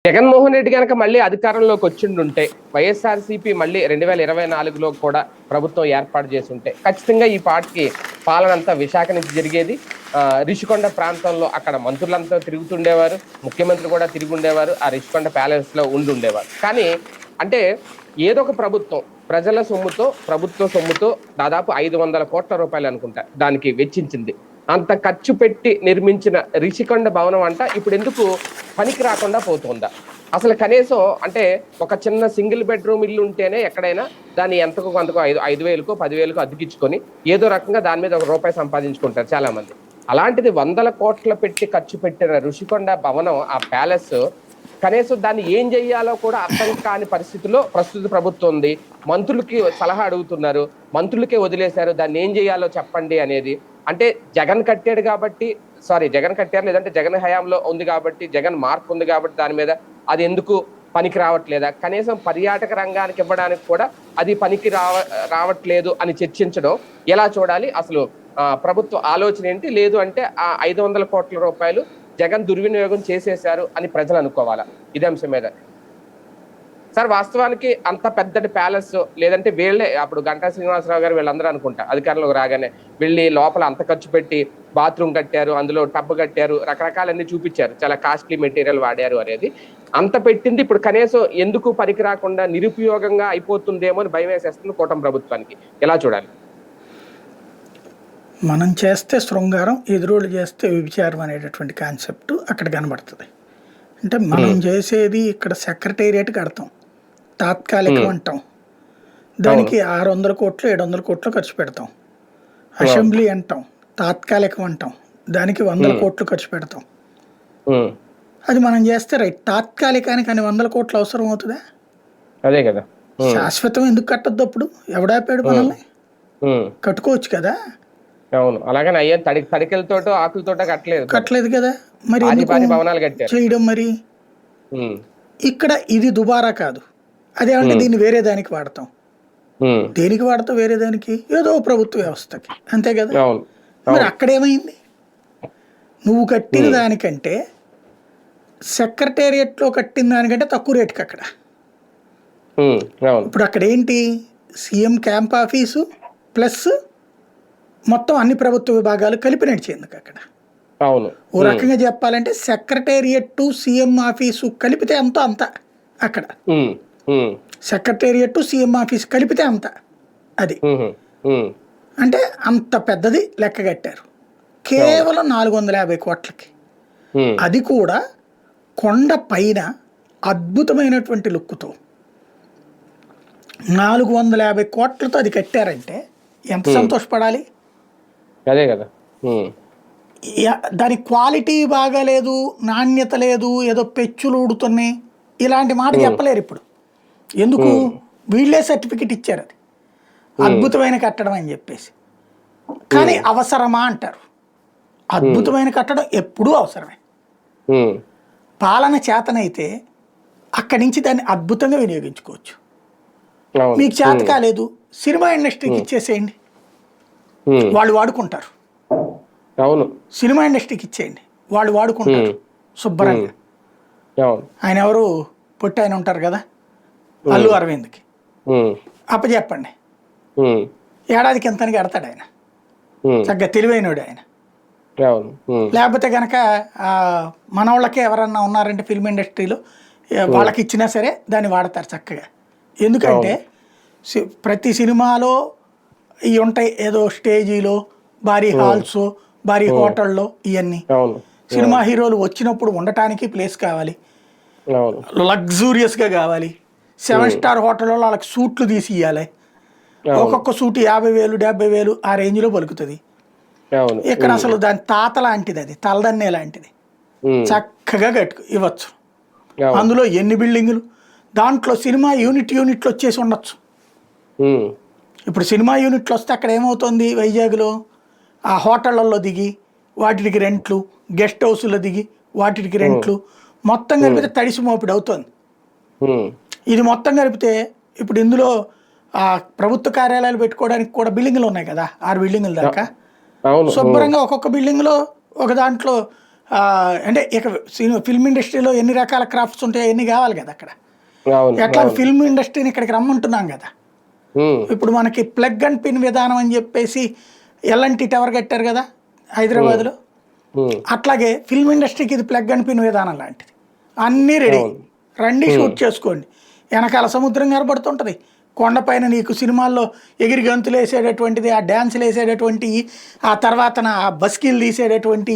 జగన్మోహన్ రెడ్డి కనుక మళ్ళీ అధికారంలోకి వచ్చిండుంటే వైఎస్ఆర్సీపీ మళ్ళీ 2024లో కూడా ప్రభుత్వం ఏర్పాటు చేసి ఉంటే ఖచ్చితంగా ఈ పార్టీకి పాలన అంతా విశాఖ నుంచి జరిగేది. రిషికొండ ప్రాంతంలో అక్కడ మంత్రులంతా తిరుగుతుండేవారు, ముఖ్యమంత్రి కూడా తిరిగి ఉండేవారు, ఆ రిషికొండ ప్యాలెస్ లో ఉండేవారు. కానీ అంటే ఏదో ఒక ప్రభుత్వం ప్రజల సొమ్ముతో, ప్రభుత్వ సొమ్ముతో దాదాపు 500 కోట్ల రూపాయలు అనుకుంటా దానికి వెచ్చించింది. అంత ఖర్చు పెట్టి నిర్మించిన రిషికొండ భవనం అంట ఇప్పుడు ఎందుకు పనికి రాకుండా పోతుందా? అసలు కనీసం అంటే ఒక చిన్న సింగిల్ బెడ్రూమ్ ఇల్లు ఉంటేనే ఎక్కడైనా దాన్ని ఎంతకు కొంతకు 5,000కో 10,000కో అద్దెకించుకొని ఏదో రకంగా దాని మీద ₹1 సంపాదించుకుంటారు చాలా మంది. అలాంటిది 100 కోట్ల పెట్టి ఖర్చు పెట్టిన ఋషికొండ భవనం, ఆ ప్యాలెస్ కనీసం దాన్ని ఏం చెయ్యాలో కూడా అర్థం కాని పరిస్థితిలో ప్రస్తుత ప్రభుత్వం ఉంది. మంత్రులకి సలహా అడుగుతున్నారు, మంత్రులకే వదిలేశారు దాన్ని ఏం చేయాలో చెప్పండి అనేది. అంటే జగన్ కట్టాడు కాబట్టి, జగన్ కట్టారు, లేదంటే జగన్ హయాంలో ఉంది కాబట్టి, జగన్ మార్పు ఉంది కాబట్టి దాని మీద అది ఎందుకు పనికి రావట్లేదా? కనీసం పర్యాటక రంగానికి ఇవ్వడానికి కూడా అది పనికి రావట్లేదు అని చర్చించడం ఎలా చూడాలి? అసలు ప్రభుత్వ ఆలోచన ఏంటి? లేదు అంటే ఆ 500 కోట్ల రూపాయలు జగన్ దుర్వినియోగం చేసేశారు అని ప్రజలు అనుకోవాలా ఇదే అంశం మీద? సార్, వాస్తవానికి అంత పెద్దటి ప్యాలెస్ లేదంటే వీళ్ళే అప్పుడు గంటా శ్రీనివాసరావు గారు వీళ్ళందరూ అనుకుంటా అధికారంలోకి రాగానే వెళ్ళి లోపల అంత ఖర్చు పెట్టి బాత్రూమ్ కట్టారు, అందులో టబ్ కట్టారు, రకరకాలన్నీ చూపించారు, చాలా కాస్ట్లీ మెటీరియల్ వాడారు అనేది. అంత పెట్టింది ఇప్పుడు కనీసం ఎందుకు పనికి రాకుండా నిరుపయోగంగా అయిపోతుందేమో అని భయం వేసేస్తుంది కూటమి ప్రభుత్వానికి. ఎలా చూడాలి? మనం చేస్తే శృంగారం, ఎదురోళ్ళు చేస్తే వ్యభిచారం అనేటటువంటి కాన్సెప్ట్ అక్కడ కనబడుతుంది. అంటే మనం చేసేది ఇక్కడ సెక్రటేరియట్ కడతాం, తాత్కాలికం అంటాం, దానికి 600 కోట్లు 700 కోట్లు ఖర్చు పెడతాం. అసెంబ్లీ అంటాం, తాత్కాలికం అంటాం, దానికి 100 కోట్లు ఖర్చు పెడతాం. అది మనం చేస్తే రైట్. తాత్కాలికానికి అని 100 కోట్లు అవసరం అవుతుందా? అదే కదా. శాశ్వతం ఎందుకు కట్టద్దు? అప్పుడు ఎవడాపాడు మనల్ని? కట్టుకోవచ్చు కదా. అవును, అలాగని అయ్యే తడికలతోటో ఆకులతోటో కట్టలేదు కదా. మరి భవనాలు కట్టారు చేయడం. మరి ఇక్కడ ఇది దుబారా కాదు, అదేమంటే దీన్ని వేరే దానికి వాడతాం. దేనికి వాడతాం? వేరే దానికి, ఏదో ప్రభుత్వ వ్యవస్థకి, అంతే కదా. మరి అక్కడేమైంది? నువ్వు కట్టిన దానికంటే సెక్రటేరియట్లో కట్టిన దానికంటే తక్కువ రేటుకి అక్కడ. ఇప్పుడు అక్కడ ఏంటి? సీఎం క్యాంప్ ఆఫీసు ప్లస్ మొత్తం అన్ని ప్రభుత్వ విభాగాలు కలిపి నడిచేందుకు అక్కడ. ఓ రకంగా చెప్పాలంటే సెక్రటేరియట్ టు సీఎం ఆఫీసు కలిపితే అంత అక్కడ. సెక్రటేరియట్ టు సీఎం ఆఫీస్ కలిపితే అంత. అది అంటే అంత పెద్దది లెక్క కట్టారు కేవలం 450 కోట్లకి. అది కూడా కొండ పైన అద్భుతమైనటువంటి లుక్కుతో 450 కోట్లతో అది కట్టారంటే ఎంత సంతోషపడాలి? అదే కదా. దాని క్వాలిటీ బాగాలేదు, నాణ్యత లేదు, ఏదో పెచ్చులు ఊడుతున్నాయి, ఇలాంటి మాట చెప్పలేరు ఇప్పుడు. ఎందుకు? వీళ్ళే సర్టిఫికెట్ ఇచ్చారు అది అద్భుతమైన కట్టడం అని చెప్పేసి. కానీ అవసరమా అంటారు. అద్భుతమైన కట్టడం ఎప్పుడూ అవసరమే. పాలన చేతనైతే అక్కడి నుంచి దాన్ని అద్భుతంగా వినియోగించుకోవచ్చు. మీకు చేత కాలేదు, సినిమా ఇండస్ట్రీకి ఇచ్చేసేయండి, వాళ్ళు వాడుకుంటారు. సినిమా ఇండస్ట్రీకి ఇచ్చేయండి, వాళ్ళు వాడుకుంటారు శుభ్రంగా. ఆయన ఎవరు పొట్టి ఆయన ఉంటారు కదా, అల్లు అరవింద్కి అప్పచెప్పండి, ఏడాదికి ఎంతని కడతాడు ఆయన. చక్కగా తెలివైనడు ఆయన. లేకపోతే కనుక మనవాళ్ళకే ఎవరన్నా ఉన్నారంటే ఫిల్మ్ ఇండస్ట్రీలో వాళ్ళకి ఇచ్చినా సరే దాన్ని వాడతారు చక్కగా. ఎందుకంటే ప్రతి సినిమాలో ఇవి ఉంటాయి, ఏదో స్టేజీలో భారీ హాల్స్, భారీ హోటల్లో, ఇవన్నీ సినిమా హీరోలు వచ్చినప్పుడు ఉండటానికి ప్లేస్ కావాలి, లగ్జూరియస్గా కావాలి. 7 స్టార్ హోటల్లో వాళ్ళకి సూట్లు తీసి ఇవ్వాలి. ఒక్కొక్క సూట్ 50,000 70,000 ఆ రేంజ్లో పలుకుతుంది. ఇక్కడ అసలు దాని తాత లాంటిది, అది తలదన్నే లాంటిది, చక్కగా ఇవ్వచ్చు. అందులో ఎన్ని బిల్డింగులు, దాంట్లో సినిమా యూనిట్లు వచ్చేసి ఉండొచ్చు. ఇప్పుడు సినిమా యూనిట్లు వస్తే అక్కడ ఏమవుతుంది? వైజాగ్లో ఆ హోటళ్లలో దిగి వాటికి రెంట్లు, గెస్ట్ హౌస్లో దిగి వాటికి రెంట్లు, మొత్తం కలిపితే తడిసి మోపిడి అవుతుంది. ఇది మొత్తం కలిపితే ఇప్పుడు ఇందులో ఆ ప్రభుత్వ కార్యాలయాలు పెట్టుకోవడానికి కూడా బిల్డింగులు ఉన్నాయి కదా, 6 బిల్డింగుల దాకా. శుభ్రంగా ఒక్కొక్క బిల్డింగ్లో ఒక దాంట్లో అంటే ఇక ఫిల్మ్ ఇండస్ట్రీలో ఎన్ని రకాల క్రాఫ్ట్స్ ఉంటాయో ఎన్ని కావాలి కదా అక్కడ. అవును ఎట్లా అవును ఫిల్మ్ ఇండస్ట్రీని ఇక్కడికి రమ్మంటున్నాం కదా. ఉమ్, ఇప్పుడు మనకి ప్లగ్ అండ్ పిన్ విధానం అని చెప్పేసి ఎల్ఎన్టీ టవర్ కట్టారు కదా ఉమ్, హైదరాబాద్లో. ఉమ్, అట్లాగే ఫిల్మ్ ఇండస్ట్రీకి ఇది ప్లగ్ అండ్ పిన్ విధానం లాంటిది. అన్నీ రెడీ, అవును రండి ఉమ్, షూట్ చేసుకోండి. వెనకాల సముద్రం కనబడుతుంటుంది, కొండపైన నీకు సినిమాల్లో ఎగిరి గంతులు వేసేటటువంటిది, ఆ డ్యాన్సులు వేసేటటువంటి, ఆ తర్వాత ఆ బస్కిల్ తీసేటటువంటి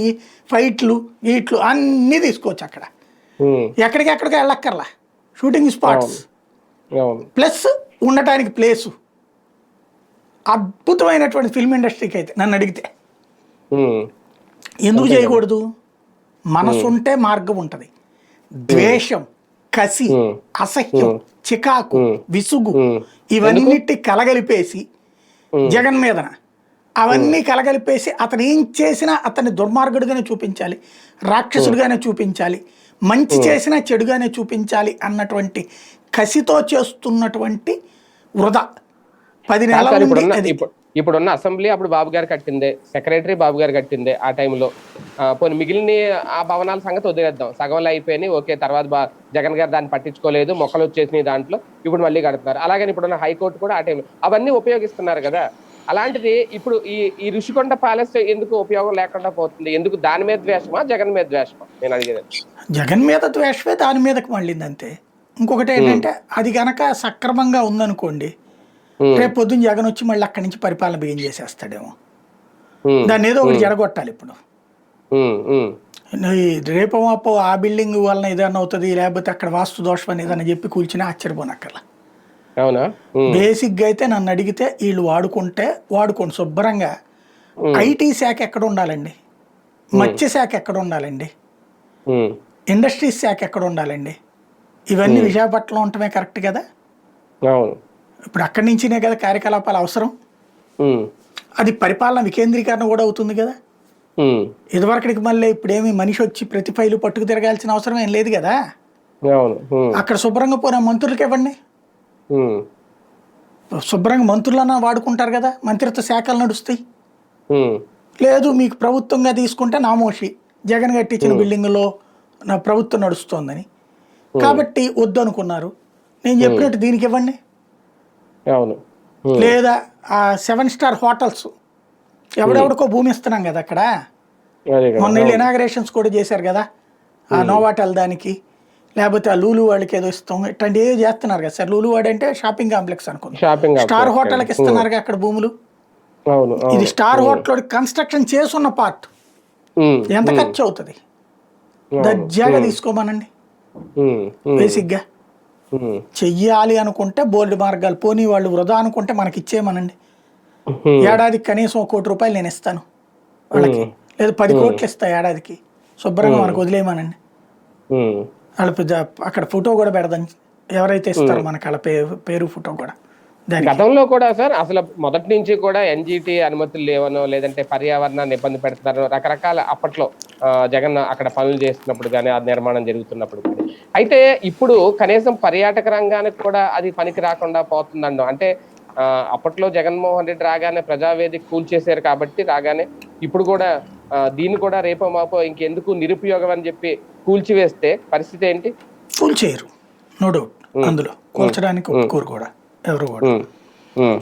ఫైట్లు గీట్లు అన్నీ తీసుకోవచ్చు అక్కడ. ఉమ్, ఎక్కడికెక్కడికి వెళ్ళక్కర్లా, షూటింగ్ స్పాట్స్ అవును అవును ప్లస్ ఉండటానికి ప్లేసు. అద్భుతమైనటువంటి ఫిల్మ్ ఇండస్ట్రీకి అయితే నన్ను అడిగితే. ఉమ్, ఎందుకు అంతే కదా. చేయకూడదు? మనసు ఉమ్, ఉంటే మార్గం ఉంటుంది. ఉమ్, ద్వేషం, కసి, ఉమ్, అసహ్యం, ఉమ్, చికాకు, ఉమ్, విసుగు ఉమ్. ఎందుకు ఇవన్నిటి కలగలిపేసి ఉమ్, జగన్ మీదన ఉమ్, అవన్నీ కలగలిపేసి అతను ఏం చేసినా అతన్ని దుర్మార్గుడిగానే చూపించాలి, ఉమ్, రాక్షసుడిగానే చూపించాలి, మంచి ఉమ్. చేసినా చెడుగానే చూపించాలి అన్నటువంటి కసితో చేస్తున్నటువంటి వృధా 10 కాదు నెలల సార్, నుండి అది. ఇప్పుడున్న అసెంబ్లీ అప్పుడు బాబు గారు కట్టిందే, సెక్రటరీ బాబు గారు కట్టిందే ఆ టైంలో. పోనీ మిగిలిన ఆ భవనాల సంగతి వదిలేద్దాం, సగంలో అయిపోయినాయి ఓకే. తర్వాత జగన్ గారు దాన్ని పట్టించుకోలేదు, మొక్కలు వచ్చేసినాయి దాంట్లో, ఇప్పుడు మళ్ళీ కడుతున్నారు. అలాగని ఇప్పుడున్న హైకోర్టు కూడా ఆ టైంలో అవన్నీ ఉపయోగిస్తున్నారు కదా. అలాంటిది ఇప్పుడు ఈ ఈ ఋషికొండ ప్యాలెస్ ఎందుకు ఉపయోగం లేకుండా పోతుంది? ఎందుకు? దాని మీద ద్వేషమా, జగన్ మీద ద్వేషమా, నేను అడిగేది. జగన్ మీద ద్వేషమే దాని మీదకి మళ్ళీంది అంతే. ఇంకొకటి ఉమ్, ఏంటంటే అది గనక సక్రమంగా ఉందనుకోండి, ఉమ్, రేపు పొద్దున్న జగన్ వచ్చి మళ్ళీ అక్కడి నుంచి పరిపాలన బిగిన్ చేసేస్తాడేమో. ఉమ్, దాన్ని ఏదో ఒకటి ఉమ్, జరగొట్టాలి ఇప్పుడు. ఉమ్, ఉమ్, ఈ రేపో మాపో ఆ బిల్డింగ్ వలన ఏదైనా అవుతుంది, లేకపోతే అక్కడ వాస్తు దోషం అని ఏదైనా చెప్పి కూల్చినా ఆశ్చర్యపోనక్కర్లా. అవునా. ఉమ్, బేసిక్గా అయితే నన్ను అడిగితే వీళ్ళు వాడుకుంటే వాడుకోండి శుభ్రంగా. ఉమ్, ఐటీ శాఖ ఎక్కడ ఉండాలండి, ఉమ్, మత్స్య శాఖ ఎక్కడ ఉండాలండి, ఉమ్, ఇండస్ట్రీస్ శాఖ ఎక్కడ ఉండాలండి? ఇవన్నీ ఉమ్, విశాఖపట్నంలో ఉండటమే కరెక్ట్ కదా. అవును. ఇప్పుడు అక్కడి నుంచినే కదా కార్యకలాపాలు అవసరం. ఉమ్, అది పరిపాలన వికేంద్రీకరణ కూడా అవుతుంది కదా. ఉమ్, ఇదివరకటికి మళ్ళీ ఇప్పుడేమి మనిషి వచ్చి ప్రతి ఫైలు పట్టుకు తిరగాల్సిన అవసరం ఏం లేదు కదా. అవును. ఉమ్, అక్కడ శుభ్రంగా పోయిన మంత్రులకి ఇవ్వండి, ఉమ్, శుభ్రంగా మంత్రులన్నా వాడుకుంటారు కదా, మంత్రిత్వ శాఖలు నడుస్తాయి. ఉమ్, లేదు మీకు ప్రభుత్వంగా తీసుకుంటే నామోషి, జగన్ కట్టించిన ఉమ్, బిల్డింగులో నా ప్రభుత్వం నడుస్తోందని, ఉమ్, కాబట్టి వద్దు అనుకున్నారు. నేను ఉమ్, చెప్పినట్టు దీనికి ఇవ్వండి. అవును. ఉమ్, లేదా ఆ 7 స్టార్ హోటల్స్ ఉమ్, ఎవడెవడికో భూమి ఇస్తున్నాం కదా అక్కడ. అదే కదా. మొన్న వెళ్ళి అవును. ఇనాగరేషన్స్ కూడా చేశారు కదా, ఆ ఉమ్, నోవాటెల్ దానికి, లేకపోతే ఆ లూలు వాళ్ళకి ఏదో ఇస్తాం, ఇట్లాంటివి ఏదో చేస్తున్నారు కదా సార్. లూలు వాడు అంటే షాపింగ్ కాంప్లెక్స్ అనుకుందాం, షాపింగ్ స్టార్ కాంప్లెక్స్ అండి. హోటల్కి ఇస్తున్నారుగా అక్కడ భూములు. అవును ఇది అవును. స్టార్ ఉమ్, హోటల్ కన్స్ట్రక్షన్ చేసున్న పార్ట్ ఉమ్, ఎంత ఉమ్, ఖర్చు అవుతుంది? అవును. దర్జాగా ఉమ్, తీసుకోమనండి. ఉమ్, ఉమ్, బేసిక్గా ఉమ్, చెయ్యాలి అనుకుంటే బోల్డ్ మార్గాలు, పోనీ వాళ్ళు వృధా అనుకుంటే మనకి ఇచ్చేయమనండి. ఉమ్, ఏడాదికి కనీసం 1 కోటి రూపాయలు నేను ఇస్తాను వాళ్ళకి, ఉమ్, లేదా 10 ఉమ్, కోట్లు ఇస్తా ఏడాదికి, శుభ్రంగా ఉమ్, మనకు వదిలేయమనండి. ఉమ్, వాళ్ళ అక్కడ ఫోటో కూడా పెడదాం, ఎవరైతే ఇస్తారో ఉమ్. మనకు వాళ్ళ పేరు ఫోటో కూడా దానికి. గతంలో కూడా సార్ అసలు మొదటి నుంచి కూడా ఎన్జిటి అనుమతులు లేవనో, లేదంటే పర్యావరణాన్ని ఇబ్బంది పెడతారో, రకరకాల అప్పట్లో జగన్ అక్కడ పనులు చేస్తున్నప్పుడు కానీ, ఆ నిర్మాణం జరుగుతున్నప్పుడు కానీ. అయితే ఇప్పుడు కనీసం పర్యాటక రంగానికి కూడా అది పనికి రాకుండా పోతుందండం. అంటే అప్పట్లో జగన్మోహన్ రెడ్డి రాగానే ప్రజావేదిక కూల్చేశారు కాబట్టి రాగానే, ఇప్పుడు కూడా దీన్ని కూడా రేపో మాపో ఇంకెందుకు నిరుపయోగం అని చెప్పి కూల్చివేస్తే పరిస్థితి ఏంటి? ఫుల్ చేయరు, నో డౌట్. ఉమ్, అందులో ఉమ్, కూల్చడానికి ఉమ్, ఒప్పుకోరు కూడా ఎవరు కూడా. ఉమ్, ఉమ్,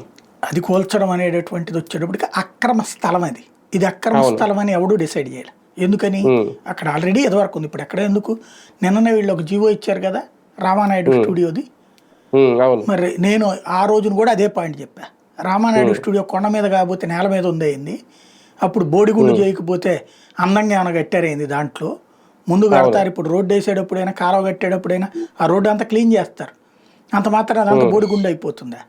అది కూల్చడం అనేటటువంటిది వచ్చేటప్పటికి అక్రమ స్థలం అది. ఇది అక్రమ అవును. స్థలం అని ఎవడూ డిసైడ్ చేయాలి. ఎందుకని? ఉమ్, అక్కడ ఆల్రెడీ ఎదవరకు ఉంది, ఇప్పుడు ఎక్కడ ఎందుకు? నిన్ననే వీళ్ళు ఒక జీవో ఇచ్చారు కదా రామానాయుడు ఉమ్, స్టూడియోది. అవును. మరి నేను ఆ రోజున కూడా అదే పాయింట్ చెప్పా. రామానాయుడు ఉమ్, స్టూడియో కొండ మీద కాకపోతే నేల మీద ఉందేయింది, అప్పుడు బోడిగుండు ఉమ్, చేయకపోతే అందంగా ఏమైనా కట్టారైంది దాంట్లో. ముందు అవును. కడతారు, ఇప్పుడు రోడ్డు వేసేటప్పుడైనా కాలువ కట్టేటప్పుడైనా ఆ రోడ్డు అంతా క్లీన్ చేస్తారు, అంత మాత్రం అదంతా ఉమ్, బోడిగుండు అయిపోతుందా?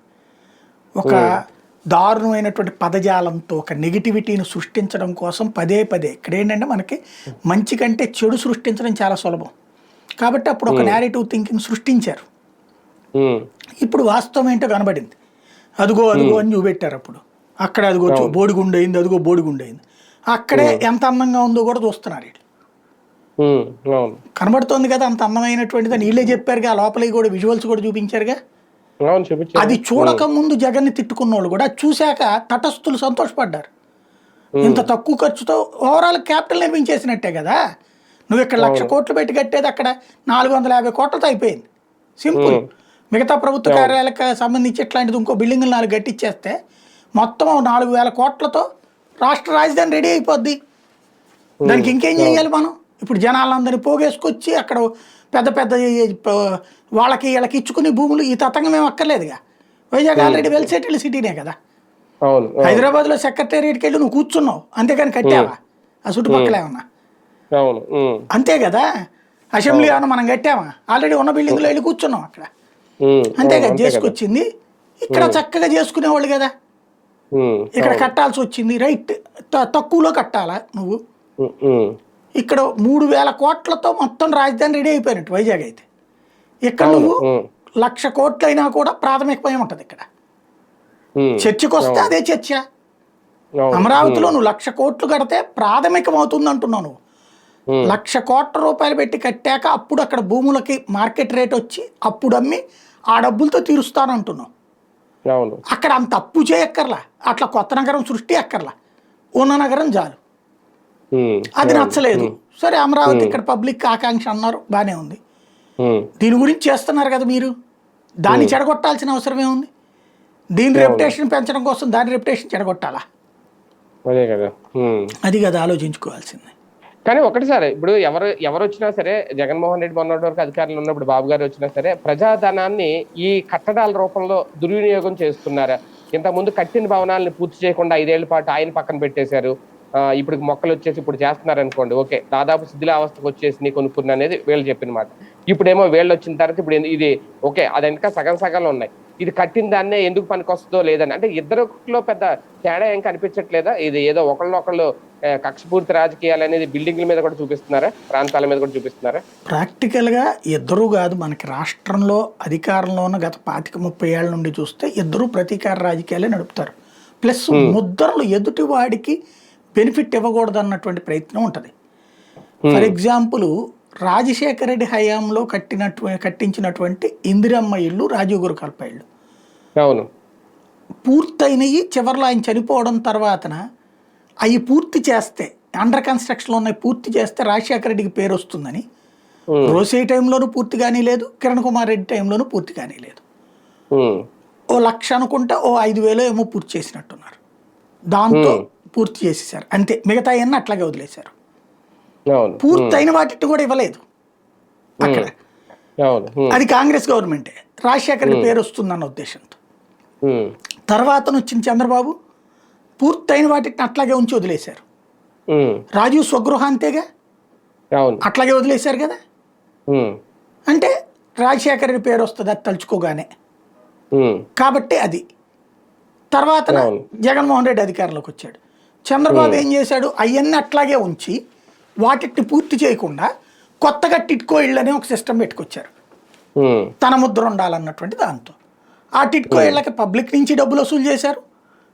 ఒక ఉమ్, దారుణమైనటువంటి పదజాలంతో ఒక నెగిటివిటీని సృష్టించడం కోసం పదే పదే ఇక్కడ ఏంటంటే మనకి మంచి కంటే చెడు సృష్టించడం చాలా సులభం. కాబట్టి అప్పుడు ఒక ఉమ్, నేరేటివ్ థింకింగ్ సృష్టించారు. ఉమ్, ఇప్పుడు వాస్తవం ఏంటో కనబడింది. అదుగో అదుగో ఉమ్, అని చూపెట్టారు అప్పుడు. అక్కడ అదిగో అవును. బోడిగుండు అయింది, అదిగో బోడిగుండు అయింది. అక్కడే ఉమ్, ఎంత అందంగా ఉందో కూడా చూస్తున్నారు వీళ్ళు. ఉమ్, అవును. కనబడుతోంది కదా అంత అందమైనటువంటిది అని వీళ్ళే చెప్పారుగా, లోపలికి కూడా విజువల్స్ కూడా చూపించారుగా. అవును, చూపించారుగా. అది ఉమ్, చూడక ముందు జగన్ని తిట్టుకున్న వాళ్ళు కూడా చూశాక తటస్థులు సంతోషపడ్డారు. ఇంత ఉమ్, తక్కువ ఖర్చుతో ఓవరాల్ క్యాపిటల్ నిర్మించేసినట్టే కదా. నువ్వు ఇక్కడ 1,00,000 కోట్లు పెట్టి కట్టేది అక్కడ 450 కోట్లతో అయిపోయింది. సింపుల్. మిగతా ప్రభుత్వ కార్యాలయాలకు సంబంధించి ఇట్లాంటిది ఇంకో బిల్డింగ్లు 4 కట్టించేస్తే మొత్తం 4,000 కోట్లతో రాష్ట్ర రాజధాని రెడీ అయిపోద్ది. దానికి ఇంకేం చేయాలి మనం? ఇప్పుడు జనాలందరినీ పోగేసుకొచ్చి అక్కడ పెద్ద పెద్ద వాళ్ళకి వీళ్ళకి ఇచ్చుకుని భూములు ఈ తతంగం ఏం అక్కర్లేదుగా. వైజాగ్ ఆల్రెడీ వెల్ సెటిల్డ్ సిటీనే కదా. హైదరాబాద్లో సెక్రటేరియట్కి వెళ్ళి నువ్వు కూర్చున్నావు, అంతేగాని కట్టావా ఆ చుట్టుపక్కల ఏమన్నా? అంతే కదా. అసెంబ్లీ ఏమన్నా మనం కట్టామా? ఆల్రెడీ ఉన్న బిల్డింగ్లో వెళ్ళి కూర్చున్నాం అక్కడ, అంతే కదా చేసుకొచ్చింది. ఇక్కడ చక్కగా చేసుకునేవాళ్ళు కదా. ఇక్కడ కట్టాల్సి వచ్చింది, రైట్, తక్కువలో కట్టాలా నువ్వు? ఇక్కడ 3,000 కోట్లతో మొత్తం రాజధాని రెడీ అయిపోయినట్టు వైజాగ్ అయితే. ఇక్కడ నువ్వు 1,00,000 కోట్లు అయినా కూడా ప్రాథమికమై ఉంటుంది. ఇక్కడ చర్చకు వస్తే అదే చర్చ. అమరావతిలో నువ్వు 1,00,000 కోట్లు కడితే ప్రాథమికం అవుతుంది అంటున్నావు నువ్వు. 1,00,000 కోట్ల రూపాయలు పెట్టి కట్టాక అప్పుడు అక్కడ భూములకి మార్కెట్ రేట్ వచ్చి అప్పుడు అమ్మి ఆ డబ్బులతో తీరుస్తానంటున్నావు. అక్కడ అంత అప్పు చేయక్కర్లా, అట్లా కొత్త నగరం సృష్టి అక్కర్లా, ఉన్న నగరం చాలు. అది నచ్చలేదు. సరే, అమరావతి ఇక్కడ పబ్లిక్ ఆకాంక్ష అన్నారు, బానే ఉంది. దీని గురించి చేస్తున్నారు కదా మీరు, దాన్ని చెడగొట్టాల్సిన అవసరం ఏముంది? దీని రెప్యుటేషన్ పెంచడం కోసం దాని రెప్యుటేషన్ చెడగొట్టాలా? అది కదా ఆలోచించుకోవాల్సింది. కానీ ఒకటి సార్, ఇప్పుడు ఎవరు వచ్చినా సరే, జగన్మోహన్ రెడ్డి మొన్నటి వరకు అధికారంలో ఉన్నప్పుడు బాబు గారు వచ్చినా సరే, ప్రజాధనాన్ని ఈ కట్టడాల రూపంలో దుర్వినియోగం చేస్తున్నారా? ఇంతకుముందు కట్టిన భవనాలను పూర్తి చేయకుండా 5 ఏళ్ల పాటు ఆయన పక్కన పెట్టేశారు. ఇప్పుడు మొక్కలు వచ్చేసి ఇప్పుడు చేస్తున్నారు అనుకోండి, ఓకే, దాదాపు శిథిలావస్థకు వచ్చేసి కొనుక్కున్న అనేది వీళ్ళు చెప్పిన మాట. ఇప్పుడేమో వీళ్ళు వచ్చిన తర్వాత ఇప్పుడు ఇది ఓకే, అది ఇంకా సగంలో ఉన్నాయి. ఇది కట్టిన దాన్నే ఎందుకు పనికొస్తుందో లేదని, అంటే ఇద్దరిలో పెద్ద తేడా ఏం కనిపించట్లేదా? ఇది ఏదో ఒకళ్ళు కక్షపూర్తి రాజకీయాలు అనేది బిల్డింగ్ల మీద కూడా చూపిస్తున్నారా, ప్రాంతాల మీద కూడా చూపిస్తున్నారా? ప్రాక్టికల్గా ఇద్దరు కాదు, మనకి రాష్ట్రంలో అధికారంలో ఉన్న గత 25-30 ఏళ్ల నుండి చూస్తే ఇద్దరు ప్రతీకార రాజకీయాలే నడుపుతారు. ప్లస్ ముద్రలు ఎదుటి వాడికి బెనిఫిట్ ఇవ్వకూడదు అన్నటువంటి ప్రయత్నం ఉంటుంది. ఫర్ ఎగ్జాంపుల్, రాజశేఖర రెడ్డి హయాంలో కట్టించినటువంటి ఇందిరమ్మ ఇళ్ళు, రాజీవ్ గురుకల్ప ఇళ్ళు పూర్తయినవి. చివరిలో ఆయన చనిపోవడం తర్వాతన అవి పూర్తి చేస్తే, అండర్ కన్స్ట్రక్షన్లో ఉన్నాయి, పూర్తి చేస్తే రాజశేఖర రెడ్డికి పేరు వస్తుందని రోసే టైంలోనూ పూర్తి కానీ లేదు, కిరణ్ కుమార్ రెడ్డి టైంలోనూ పూర్తి కానీ లేదు. ఓ 1,00,000 అనుకుంటే ఓ 5,000 ఏమో పూర్తి చేసినట్టున్నారు. దాంతో పూర్తి చేసేసారు అంతే. మిగతా అన్నీ అట్లాగే వదిలేశారు. పూర్తయిన వాటిని కూడా ఇవ్వలేదు అక్కడ. అది కాంగ్రెస్ గవర్నమెంటే, రాజశేఖర రెడ్డి పేరు వస్తుందన్న ఉద్దేశంతో. తర్వాత వచ్చిన చంద్రబాబు పూర్తయిన వాటిని అట్లాగే ఉంచి వదిలేశారు. రాజీవ్ స్వగృహ అంతేగా, అట్లాగే వదిలేశారు కదా. అంటే రాజశేఖర రెడ్డి పేరు వస్తుంది అది తలుచుకోగానే. కాబట్టి అది తర్వాత జగన్మోహన్ రెడ్డి అధికారంలోకి వచ్చాడు. చంద్రబాబు ఏం చేశాడు? అవన్నీ అట్లాగే ఉంచి వాటిని పూర్తి చేయకుండా కొత్తగా టిట్కో ఇళ్ళు అనే ఒక సిస్టమ్ పెట్టుకొచ్చారు, తన ముద్ర ఉండాలన్నటువంటి దాంతో. ఆ టిట్కో ఇళ్ళకి పబ్లిక్ నుంచి డబ్బులు వసూలు చేశారు,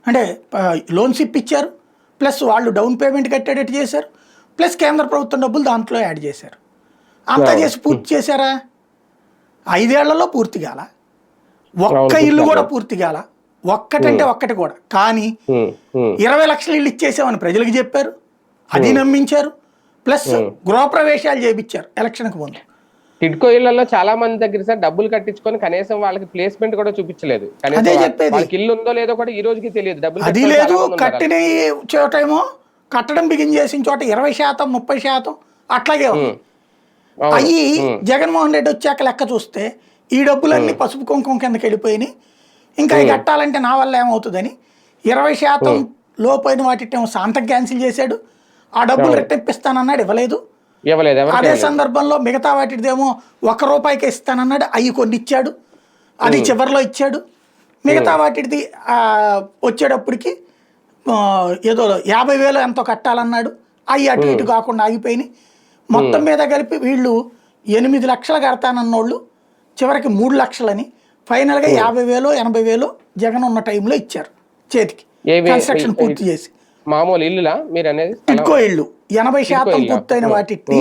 అంటే లోన్స్ ఇప్పించారు, ప్లస్ వాళ్ళు డౌన్ పేమెంట్ కట్టేటట్టు చేశారు, ప్లస్ కేంద్ర ప్రభుత్వం డబ్బులు దాంట్లో యాడ్ చేశారు. అంతా చేసి పూర్తి చేశారా? 5 ఏళ్లలో పూర్తి కాల, ఒక్క ఇల్లు కూడా పూర్తి కాల. ఒక్కటంటే ఒక్కటి కూడా. కానీ 20 లక్షల ఇల్లు ఇచ్చేసామని ప్రజలకు చెప్పారు, అది నమ్మించారు, ప్లస్ గృహప్రవేశాలు చేయించారు ఎలక్షన్కి ముందు. టిడ్కో ఇళ్లలో చాలా మంది దగ్గర సార్ డబ్బులు కట్టించుకొని కనీసం వాళ్ళకి ప్లేస్మెంట్ కూడా చూపించలేదు. అదే చెప్పేది, ఇల్లు ఉందో లేదో కూడా ఈ రోజుకి తెలియదు. డబ్బులు అది లేదు. కట్టిన చోట ఏమో కట్టడం బిగిన్ చేసిన చోట 20%, 30% అట్లాగే ఉంది. అవి జగన్మోహన్ రెడ్డి వచ్చాక లెక్క చూస్తే ఈ డబ్బులన్నీ పసుపు కుంకుమ కిందకి వెళ్ళిపోయినాయి. ఇంకా అవి కట్టాలంటే నా వల్ల ఏమవుతుందని 20% లోపైన వాటినేమో శాంతం క్యాన్సిల్ చేశాడు. ఆ డబ్బులు రెట్టిప్పిస్తానన్నాడు, ఇవ్వలేదు. అదే సందర్భంలో మిగతా వాటిదేమో ₹1 ఇస్తానన్నాడు, అవి కొన్ని ఇచ్చాడు, అది చివరిలో ఇచ్చాడు. మిగతా వాటిది వచ్చేటప్పటికి ఏదో 50,000 ఎంతో కట్టాలన్నాడు, అవి అటు ఇటు కాకుండా ఆగిపోయినాయి. మొత్తం మీద కలిపి వీళ్ళు 8 లక్షలు కడతానన్నోళ్ళు చివరికి 3 లక్షలని, ఫైనల్గా 50,000, 80,000 జగన్ ఉన్న టైంలో ఇచ్చారు చేతికి, కన్స్ట్రక్షన్ పూర్తి చేసి. మామూలు ఇల్లులా మీరు అనేది? టిడ్కో ఇళ్ళు 80% పూర్తయిన వాటిని,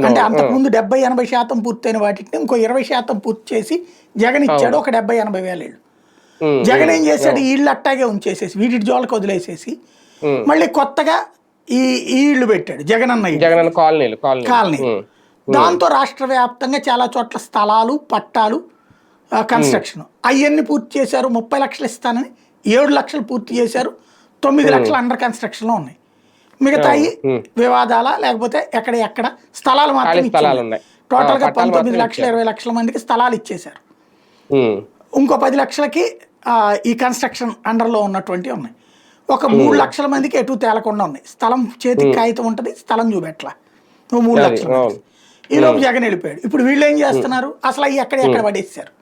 అంటే అంతకుముందు 70-80% పూర్తయిన వాటిని ఇంకో 20% పూర్తి చేసి జగన్ ఇచ్చాడు. ఒక 70-80 వేల ఇళ్ళు. జగన్ ఏం చేశాడు? ఈ ఇళ్ళు అట్టాగే ఉంచేసేసి వీటి జోళ్ళకి వదిలేసేసి మళ్ళీ కొత్తగా ఈ ఈ ఇళ్ళు పెట్టాడు, జగనన్న ఇళ్ళు, జగన్ అన్న కాలనీలు కాలనీ. దాంతో రాష్ట్ర వ్యాప్తంగా చాలా చోట్ల స్థలాలు, పట్టాలు, కన్స్ట్రక్షన్ అవన్నీ పూర్తి చేశారు. 30 లక్షలు ఇస్తానని 7 లక్షలు పూర్తి చేశారు. 9 లక్షలు అండర్ కన్స్ట్రక్షన్లో ఉన్నాయి. మిగతాయి వివాదాల లేకపోతే ఎక్కడ స్థలాలు మాత్రం ఇచ్చారు. టోటల్గా 19 లక్షల 20 లక్షల మందికి స్థలాలు ఇచ్చేశారు. ఇంకో 10 లక్షలకి ఈ కన్స్ట్రక్షన్ అండర్లో ఉన్నటువంటివి ఉన్నాయి. ఒక 3 లక్షల మందికి ఎటు తేలకుండా ఉన్నాయి. స్థలం చేతికి కాగితం ఉంటుంది, స్థలం చూపెట్లా. 3 లక్షల మంది ఈ లోపు జగన్ వెళ్ళిపోయాడు. ఇప్పుడు వీళ్ళు ఏం చేస్తున్నారు, అసలు అవి ఎక్కడ పడేసారు.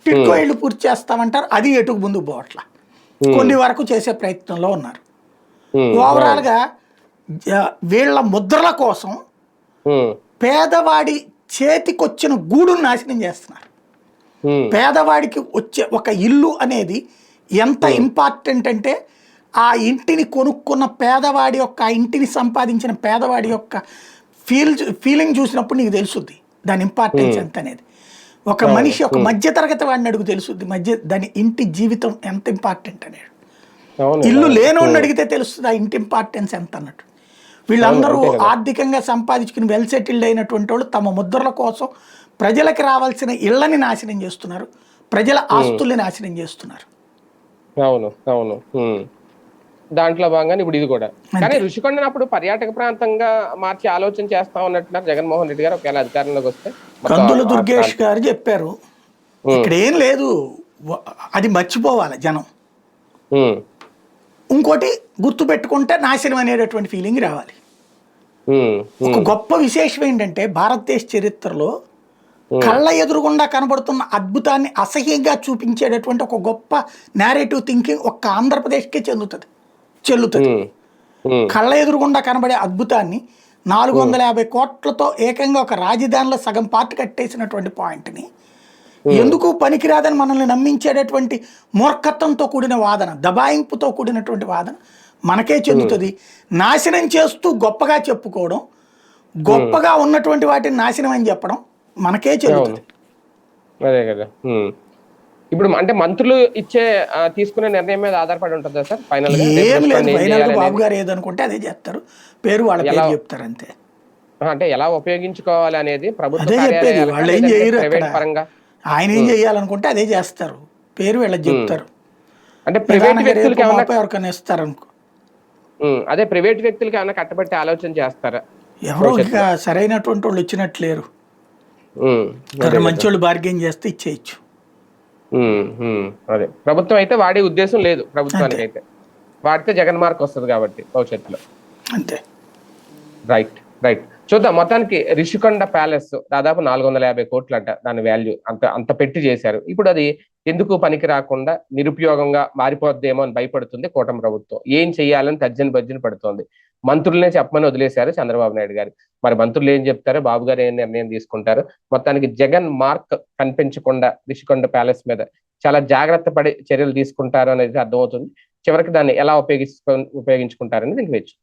టిట్కో ఇళ్ళు పూర్తి చేస్తామంటారు, అది ఎటుకు ముందుకు పోవట్లా. కొన్ని వరకు చేసే ప్రయత్నంలో ఉన్నారు. ఓవరాల్ గా వీళ్ళ ముద్రల కోసం పేదవాడి చేతికొచ్చిన గూడును నాశనం చేస్తున్నారు. పేదవాడికి వచ్చే ఒక ఇల్లు అనేది ఎంత ఇంపార్టెంట్ అంటే, ఆ ఇంటిని కొనుక్కున్న పేదవాడి యొక్క, ఆ ఇంటిని సంపాదించిన పేదవాడి యొక్క ఫీలింగ్ చూసినప్పుడు నీకు తెలుసుద్ది దాని ఇంపార్టెన్స్ ఎంత అనేది. ఒక మనిషి ఒక మధ్యతరగతి వాడిని అడుగు తెలుసుద్ది దాని ఇంటి జీవితం ఎంత ఇంపార్టెంట్ అనేది. ఇల్లు లేనోడిని అడిగితే తెలుస్తుంది ఆ ఇంటి ఇంపార్టెన్స్ ఎంత అన్నట్టు. వీళ్ళందరూ ఆర్థికంగా సంపాదించుకుని వెల్ సెటిల్డ్ అయినటువంటి వాళ్ళు తమ ముద్రల కోసం ప్రజలకు రావాల్సిన ఇళ్లని నాశనం చేస్తున్నారు, ప్రజల ఆస్తుల్ని నాశనం చేస్తున్నారు. అవును అవును దాంట్లో భాగంగా ఇప్పుడు ఇది కూడా. కానీ ఋషికొండనప్పుడు పర్యాటక ప్రాంతంగా మార్చి ఆలోచన చేస్తా ఉన్నట్టున్నారు జగన్మోహన్ రెడ్డి గారు ఒకవేళ అధికారంలోకి వస్తే. కందుల దుర్గేష్ గారు చెప్పారు, ఇక్కడ ఏం లేదు, అది మర్చిపోవాలి జనం. ఇంకోటి గుర్తు పెట్టుకుంటే నాశనం అనేటటువంటి ఫీలింగ్ రావాలి. ఒక గొప్ప విశేషం ఏంటంటే, భారతదేశ చరిత్రలో కళ్ళ ఎదురుగుండా కనబడుతున్న అద్భుతాన్ని అసహ్యంగా చూపించేటటువంటి ఒక గొప్ప నేరేటివ్ థింకింగ్ ఒక్క ఆంధ్రప్రదేశ్కే చెల్లుతుంది. కళ్ళ ఎదురుగుండా కనబడే అద్భుతాన్ని 450 కోట్లతో ఏకంగా ఒక రాజధానిలో సగం పార్ట్ కట్టేసినటువంటి పాయింట్ని ఎందుకు పనికిరాదని మనల్ని నమ్మించేటటువంటి మూర్ఖత్వంతో కూడిన వాదన, దబాయింపుతో కూడినటువంటి వాదన మనకే చెందుతుంది. నాశనం చేస్తూ గొప్పగా చెప్పుకోవడం, గొప్పగా ఉన్నటువంటి వాటిని నాశనం అని చెప్పడం మనకే చెందుతుంది. అదే కదా. ఇప్పుడు అంటే మంత్రులు తీసుకునే నిర్ణయం మీద ఆధారపడి ఉంటుందా సార్? ఫైనల్ ఏం లేదు, ఫైనల్ గా బాబు గారు ఏదనుకుంటే అదే చేస్తారు, పేరు వాళ్ళ పేరు చెప్తారు అంతే. అంటే ఎలా ఉపయోగించుకోవాలి అనేది ప్రభుత్వం అదే చెప్పేది, వాళ్ళు ఏం చేయరు పరంగా. ఆయన ఏం చేయాలనుకుంటే అదే చేస్తారు, పేరు వీళ్ళకి చెప్తారు. అంటే ప్రైవేట్ వ్యక్తులకి ఎవరికైనా ఇస్తారు అనుకో, అదే ప్రైవేట్ వ్యక్తులకి ఏమైనా కట్టబెట్టి ఆలోచన చేస్తారా? ఎవరో ఇంకా సరైనటువంటి వాళ్ళు వచ్చినట్లేరు. మంచి వాళ్ళు బార్గెన్ చేస్తే ఇచ్చేయచ్చు. అదే ప్రభుత్వం అయితే వాడే ఉద్దేశం లేదు ప్రభుత్వానికి అయితే. వాడితే జగన్ మార్క్ వస్తుంది కాబట్టి భవిష్యత్తులో. అంతే. రైట్ రైట్ చూద్దాం. మొత్తానికి రిషికొండ ప్యాలెస్ దాదాపు 450 కోట్లు అంట దాని వాల్యూ. అంత పెట్టి చేశారు. ఇప్పుడు అది ఎందుకు పనికి రాకుండా నిరుపయోగంగా మారిపోద్దేమో అని భయపడుతుంది కూటమి ప్రభుత్వం. ఏం చెయ్యాలని తర్జన భర్జన పడుతోంది. మంత్రులనే చెప్పమని వదిలేశారు చంద్రబాబు నాయుడు గారు. మరి మంత్రులు ఏం చెప్తారో, బాబు గారు ఏం నిర్ణయం తీసుకుంటారు. మొత్తానికి జగన్ మార్క్ కనిపించకుండా రిషికొండ ప్యాలెస్ మీద చాలా జాగ్రత్త పడి చర్యలు తీసుకుంటారు అనేది అర్థమవుతుంది. చివరికి దాన్ని ఎలా ఉపయోగించుకుంటారని దీనికి వచ్చు.